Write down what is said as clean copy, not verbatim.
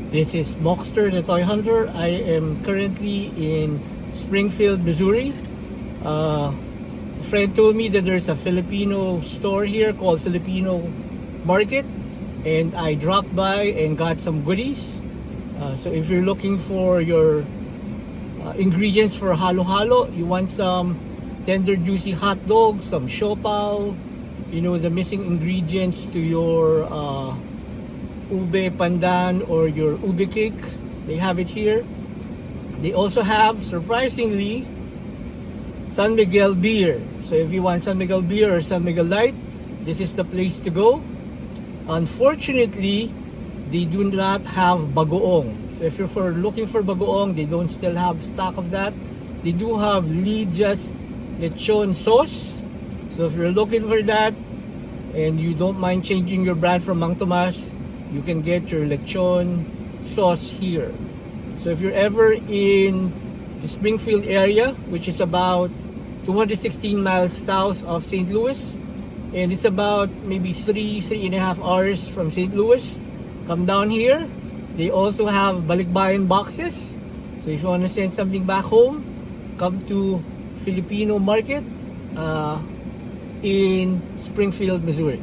This is Moxter the Toy Hunter. I am currently in Springfield, Missouri. A friend told me that there's a Filipino store here called Filipino Market, and I dropped by and got some goodies. So if you're looking for your ingredients for halo-halo, you want some tender juicy hot dogs, some siopaw, you know, the missing ingredients to your ube pandan or your ube cake, they have it here. They also have, surprisingly, San Miguel beer. So if you want San Miguel beer or San Miguel Light, this is the place to go. Unfortunately, they do not have bagoong. So if you're looking for bagoong, they don't still have stock of that. They do have Lidia's lechon sauce. So if you're looking for that and you don't mind changing your brand from Mang Tomas, you can get your lechon sauce here. So if you're ever in the Springfield area, which is about 216 miles south of St. Louis, and it's about maybe 3.5 hours from St. Louis, come down here. They also have balikbayan boxes. So if you want to send something back home, come to Filipino Market in Springfield, Missouri.